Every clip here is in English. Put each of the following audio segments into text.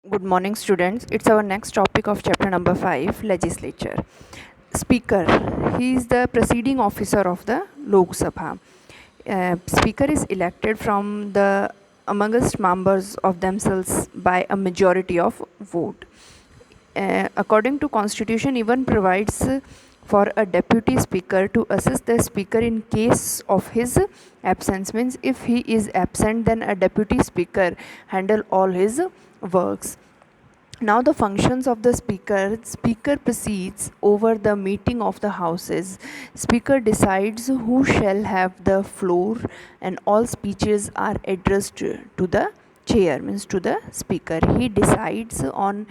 Good morning, students. It's our next topic of chapter number 5, Legislature. Speaker. He is the presiding officer of the Lok Sabha. Speaker is elected from the amongst members of themselves by a majority of vote. According to Constitution, even provides for a deputy speaker to assist the speaker in case of his absence. Means if he is absent, then a deputy speaker handle all his works. Now the functions of the speaker presides over the meeting of the houses. Speaker decides who shall have the floor, and all speeches are addressed to the chair, means to the speaker. He decides on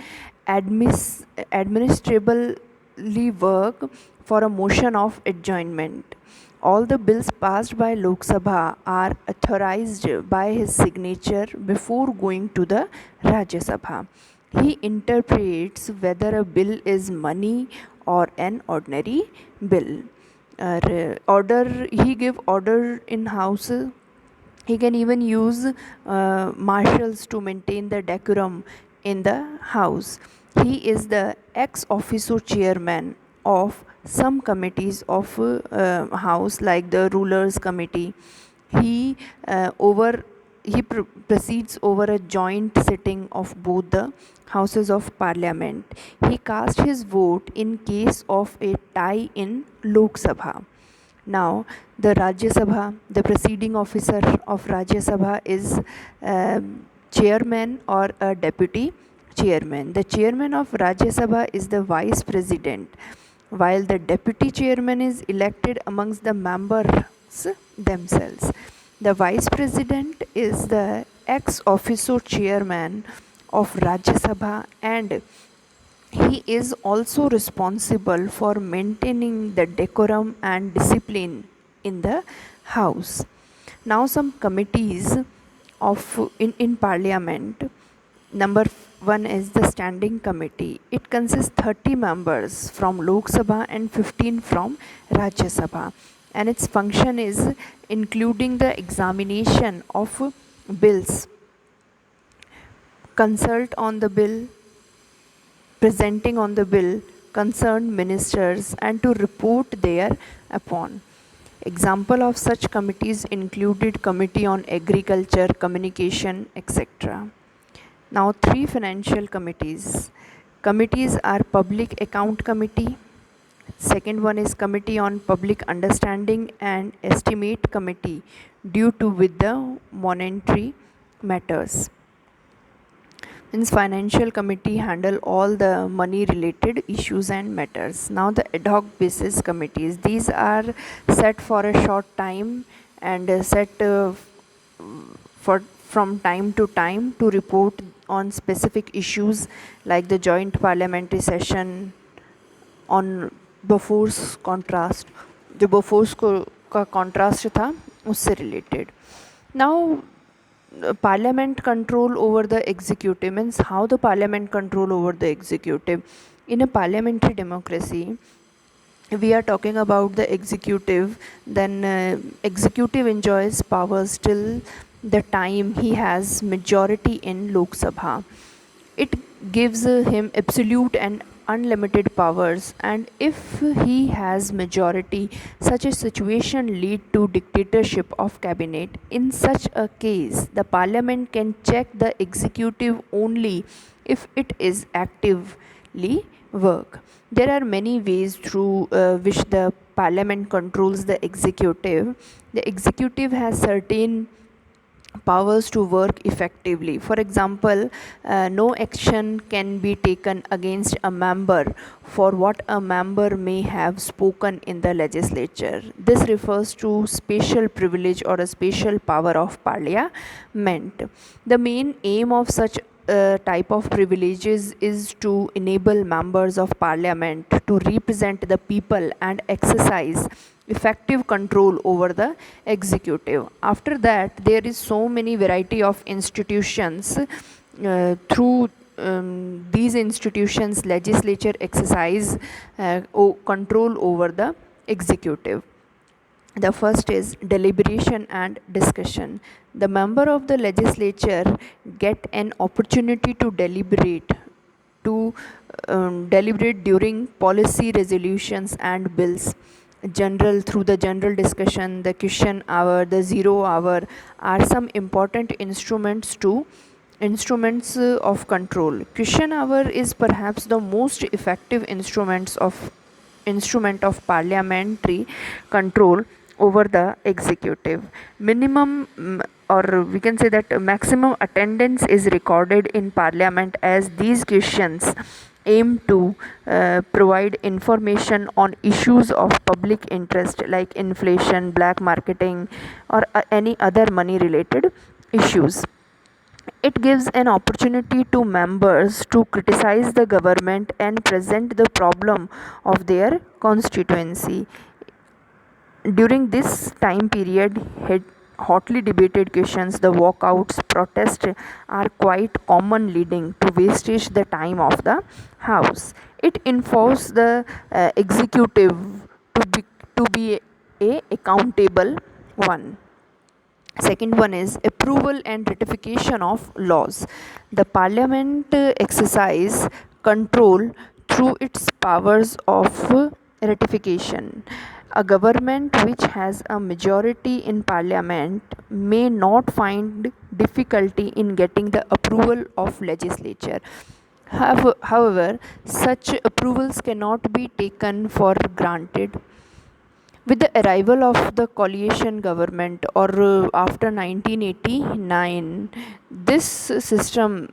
administratively work for a motion of adjournment. All the bills passed by Lok Sabha are authorized by his signature before going to the Rajya Sabha. He interprets whether a bill is money or an ordinary bill. He give order in house. He can even use marshals to maintain the decorum in the house. He is the ex officio chairman of some committees of house, like the rulers committee. He over he proceeds over a joint sitting of both the houses of parliament. He casts his vote in case of a tie in Lok Sabha. Now, the Rajya Sabha, the presiding officer of Rajya Sabha is chairman or a deputy chairman. The chairman of Rajya Sabha is the vice president, while the deputy chairman is elected amongst the members themselves. The vice president is the ex officio chairman of Rajya Sabha, and he is also responsible for maintaining the decorum and discipline in the house. Now some committees in parliament. Number 1 is the standing committee. It consists 30 members from Lok Sabha and 15 from Rajya Sabha, and its function is including the examination of bills, consult on the bill, presenting on the bill concerned ministers, and to report thereupon. Example of such committees included Committee on Agriculture, Communication, etc. Now 3 financial committees. Committees are Public Account Committee. Second one is Committee on Public Understanding and Estimate Committee, due to with the monetary matters. Means financial committee handle all the money related issues and matters. Now the ad hoc basis committees, these are set for a short time and set for from time to time to report on specific issues, like the joint parliamentary session on Bofo's contrast, जो Bofors का contrast था उससे related. Now parliament control over the executive, means how the parliament control over the executive. In a parliamentary democracy, we are talking about the executive, then executive enjoys powers till the time he has majority in Lok Sabha. It gives him absolute and unlimited powers, and if he has majority, such a situation lead to dictatorship of cabinet. In such a case, the parliament can check the executive only if it is actively work. There are many ways through which the parliament controls the executive. The executive has certain powers to work effectively. For example, no action can be taken against a member for what a member may have spoken in the legislature. This refers to special privilege or a special power of parliament. The main aim of such type of privileges is to enable members of parliament to represent the people and exercise effective control over the executive. After that, there is so many variety of institutions. Through these institutions, legislature exercise control over the executive. The first is deliberation and discussion. The member of the legislature get an opportunity to deliberate during policy resolutions and bills. Through the general discussion, the question hour, the 0 hour are some important instruments of control. Question hour is perhaps the most effective instrument of parliamentary control over the executive. Or we can say that maximum attendance is recorded in parliament, as these questions aim to provide information on issues of public interest like inflation, black marketing, or any other money related issues. It gives an opportunity to members to criticize the government and present the problem of their constituency. During this time period, hotly debated questions, the walkouts, protests are quite common, leading to wastage the time of the House. It enforces the executive to be a accountable one. Second one is approval and ratification of laws. The parliament exercise control through its powers of ratification. A government which has a majority in parliament may not find difficulty in getting the approval of legislature. However, such approvals cannot be taken for granted. With the arrival of the coalition government, or after 1989, this system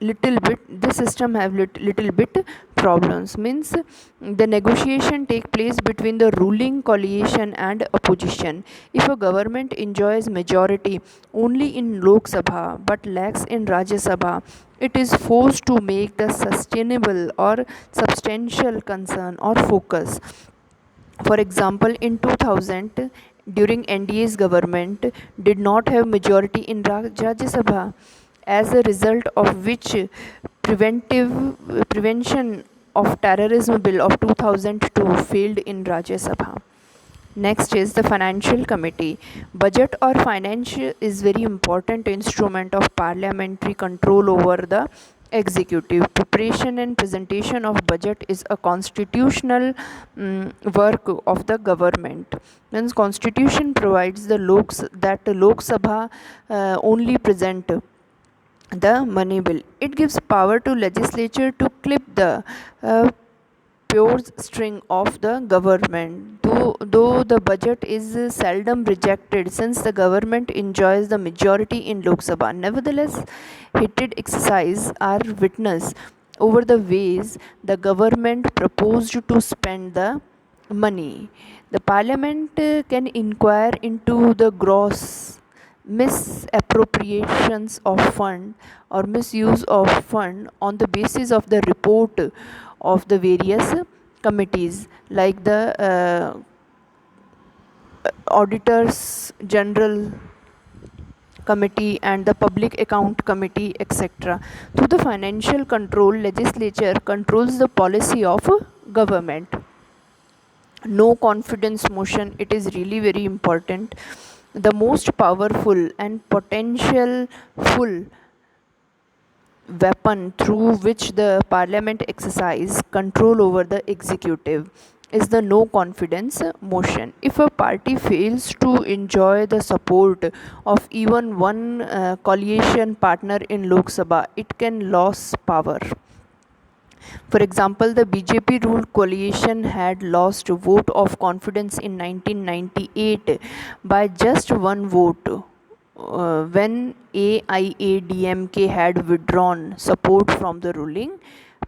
have little bit problems. Means the negotiation take place between the ruling coalition and opposition. If a government enjoys majority only in Lok Sabha but lacks in Rajya Sabha, it is forced to make the sustainable or substantial concern or focus. For example, in 2000, during NDA's government did not have majority in Rajya Sabha, as a result of which prevention of terrorism bill of 2002 failed in Rajya Sabha. Next is the financial committee. Budget or finance is very important instrument of parliamentary control over the executive. Preparation and presentation of budget is a constitutional work of the government. Means constitution provides the Lok Sabha only present the money bill. It gives power to legislature to clip the pure string of the government. Though the budget is seldom rejected since the government enjoys the majority in Lok Sabha, nevertheless, heated exercise are witnessed over the ways the government proposed to spend the money. The parliament can inquire into the gross misappropriations of fund or misuse of fund on the basis of the report of the various committees like the auditors general committee and the public account committee, etc. Through the financial control, legislature controls the policy of government. No confidence motion, it is really very important. The most powerful and potential full weapon through which the parliament exercise control over the executive is the no confidence motion. If a party fails to enjoy the support of even one coalition partner in Lok Sabha, it can lose power. For example, the BJP ruled coalition had lost vote of confidence in 1998 by just one vote when AIADMK had withdrawn support from the ruling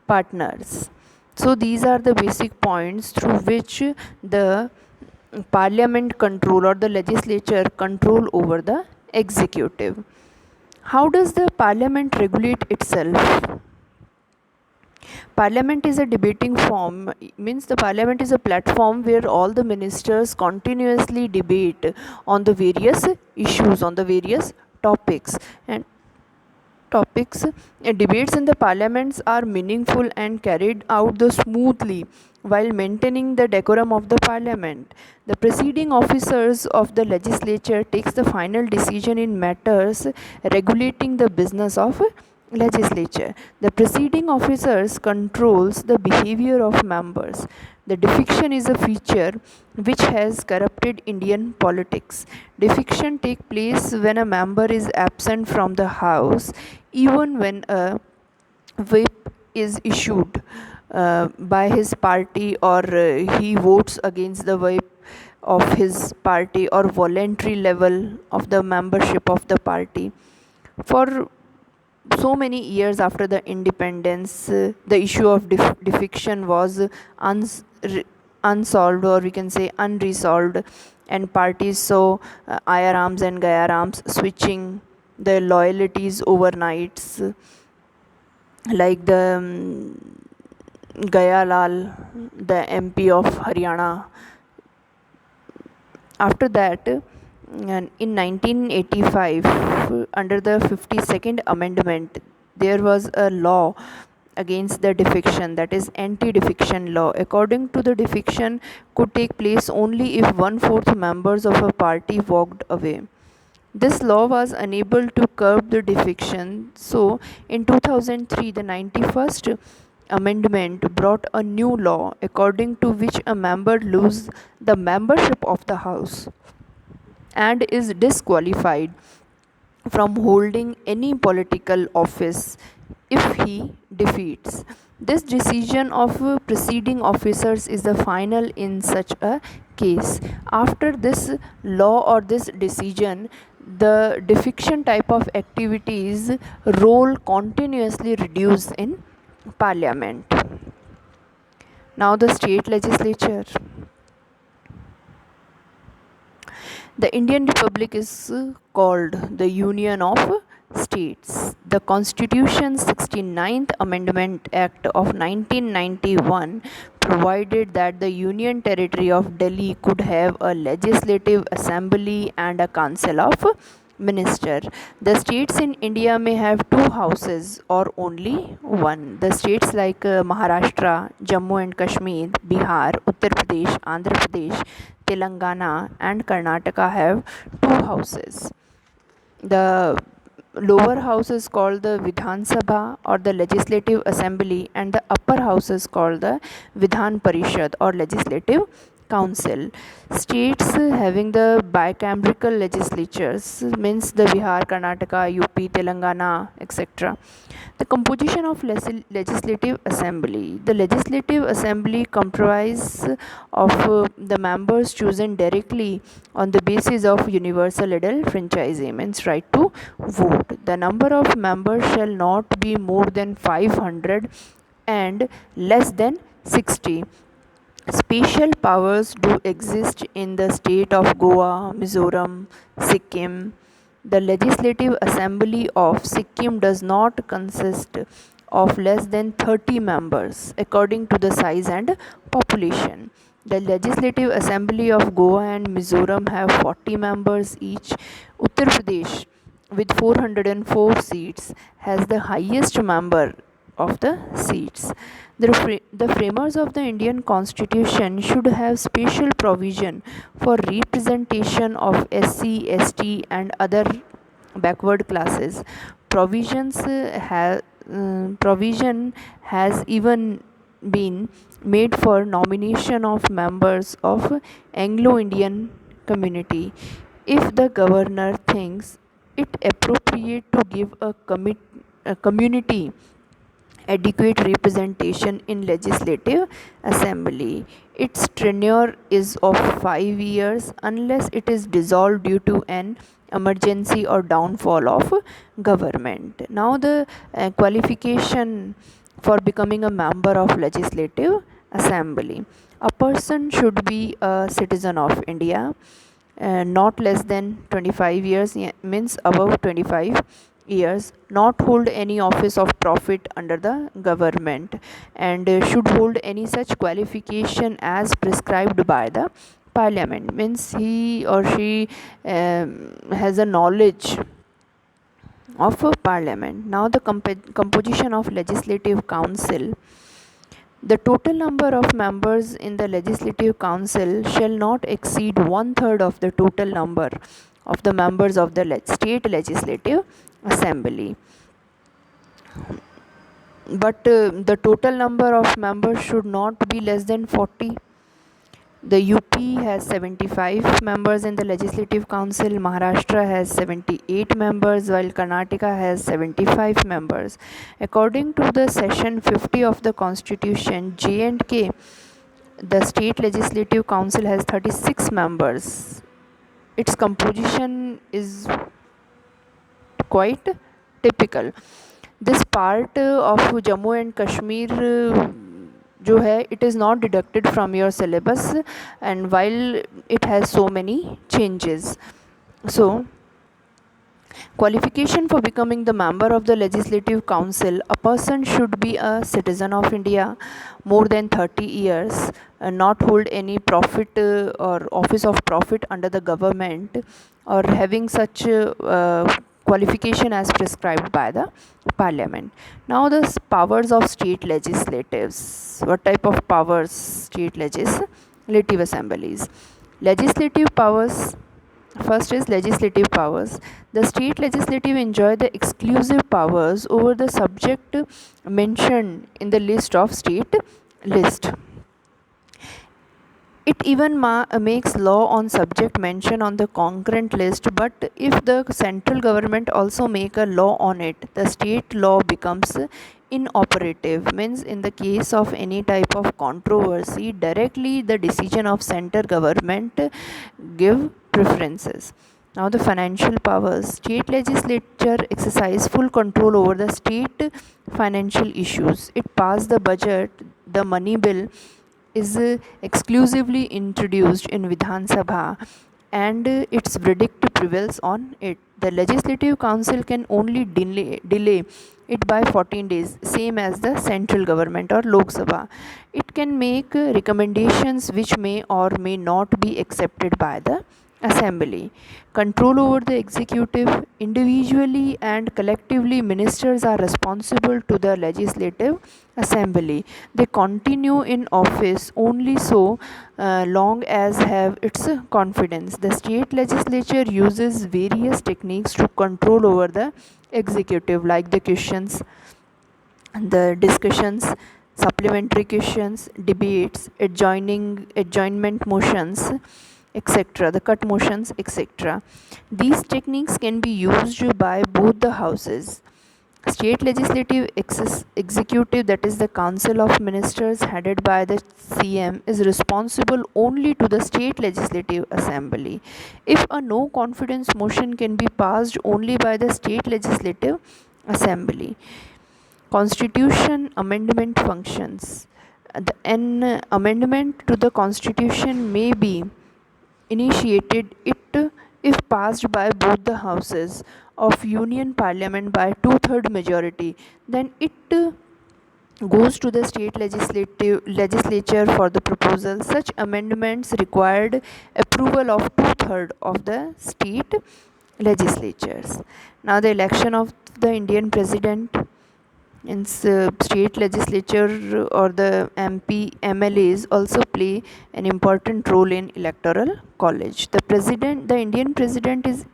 partners. So these are the basic points through which the parliament control or the legislature control over the executive. How does the parliament regulate itself? Parliament is a debating form, means the parliament is a platform where all the ministers continuously debate on the various issues, on the various topics, topics, debates in the parliaments are meaningful and carried out smoothly while maintaining the decorum of the parliament. The presiding officers of the legislature takes the final decision in matters regulating the business of legislature. The presiding officers controls the behavior of members. The defection is a feature which has corrupted Indian politics. Defection takes place when a member is absent from the house, even when a whip is issued by his party, or he votes against the whip of his party, or voluntary level of the membership of the party. For so many years after the independence, the issue of defection was unsolved, or we can say unresolved, and parties saw IR arms and Gayar arms switching the loyalties overnights, like the Gaya Lal, the MP of Haryana. After that, in 1985, under the 52nd Amendment, there was a law against the defection, that is anti-defection law. According to the defection could take place only if one-fourth members of a party walked away. This law was unable to curb the defection, so in 2003 the 91st Amendment brought a new law according to which a member loses the membership of the House and is disqualified from holding any political office if he defeats. This decision of preceding officers is the final in such a case. After this law or this decision, the defection type of activities role continuously reduced in parliament. Now the state legislature. The Indian Republic is called the Union of States. The Constitution's 69th Amendment Act of 1991 provided that the Union Territory of Delhi could have a legislative assembly and a council of minister. The states in India may have two houses or only one. The states like Maharashtra, Jammu and Kashmir, Bihar, Uttar Pradesh, Andhra Pradesh, Telangana and Karnataka have two houses. The lower house is called the Vidhan Sabha or the Legislative Assembly, and the upper house is called the Vidhan Parishad or Legislative Council. States having the bicameral legislatures means the Bihar, Karnataka, UP, Telangana, etc. The composition of Legislative Assembly. The Legislative Assembly comprises of the members chosen directly on the basis of universal adult franchise, means right to vote. The number of members shall not be more than 500 and less than 60. Special powers do exist in the state of Goa, Mizoram, Sikkim. The Legislative Assembly of Sikkim does not consist of less than 30 members according to the size and population. The Legislative Assembly of Goa and Mizoram have 40 members each. Uttar Pradesh, with 404 seats, has the highest number of the seats. The framers of the Indian Constitution should have special provision for representation of SC, ST and other backward classes. Provision has even been made for nomination of members of Anglo-Indian community if the governor thinks it appropriate to give a community adequate representation in legislative assembly. Its tenure is of 5 years unless it is dissolved due to an emergency or downfall of government. Now the qualification for becoming a member of legislative assembly. A person should be a citizen of India, not less than 25 years, means above 25 years, not hold any office of profit under the government, and should hold any such qualification as prescribed by the parliament, means he or she has a knowledge of Parliament. Now the composition of Legislative Council. The total number of members in the Legislative Council shall not exceed 1/3 of the total number of the members of the State Legislative Assembly. But the total number of members should not be less than 40. The UP has 75 members in the Legislative Council, Maharashtra has 78 members, while Karnataka has 75 members. According to the Section 50 of the Constitution, J&K, the State Legislative Council has 36 members. Its composition is quite typical. This part of Jammu and Kashmir जो है it is not deducted from your syllabus, and while it has so many changes. So qualification for becoming the member of the Legislative Council: a person should be a citizen of India, more than 30 years, not hold any profit or office of profit under the government, or having such qualification as prescribed by the Parliament. Now the powers of state legislatives. What type of powers state legislative assemblies? Legislative powers. First is legislative powers. The state legislative enjoy the exclusive powers over the subject mentioned in the list of state list. It even makes law on subject mentioned on the concurrent list, but if the central government also make a law on it, the state law becomes inoperative. Means in the case of any type of controversy, directly the decision of center government give preferences. Now the financial powers. State legislature exercise full control over the state financial issues. It pass the budget. The money bill is exclusively introduced in Vidhan Sabha, and its verdict prevails on it. The Legislative Council can only delay it by 14 days, same as the central government or Lok Sabha. It can make recommendations which may or may not be accepted by the Assembly. Control over the executive. Individually and collectively, ministers are responsible to the Legislative Assembly. They continue in office only so long as have its confidence. The state legislature uses various techniques to control over the executive, like the questions, the discussions, supplementary questions, debates, adjournment motions, etc., the cut motions, etc. These techniques can be used by both the houses. State legislative executive, that is the council of ministers headed by the CM, is responsible only to the state legislative assembly. If a no confidence motion can be passed only by the state legislative assembly. Constitution amendment functions. An amendment to the constitution may be initiated if passed by both the houses of Union Parliament by 2/3 majority. Then it goes to the state legislature for the proposal. Such amendments required approval of 2/3 of the state legislatures. Now the election of the Indian president in state legislature or the MP MLAs also play an important role in electoral college. The Indian president is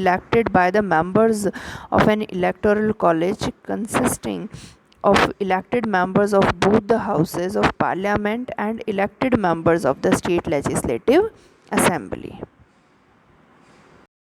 elected by the members of an electoral college consisting of elected members of both the houses of parliament and elected members of the state legislative assembly.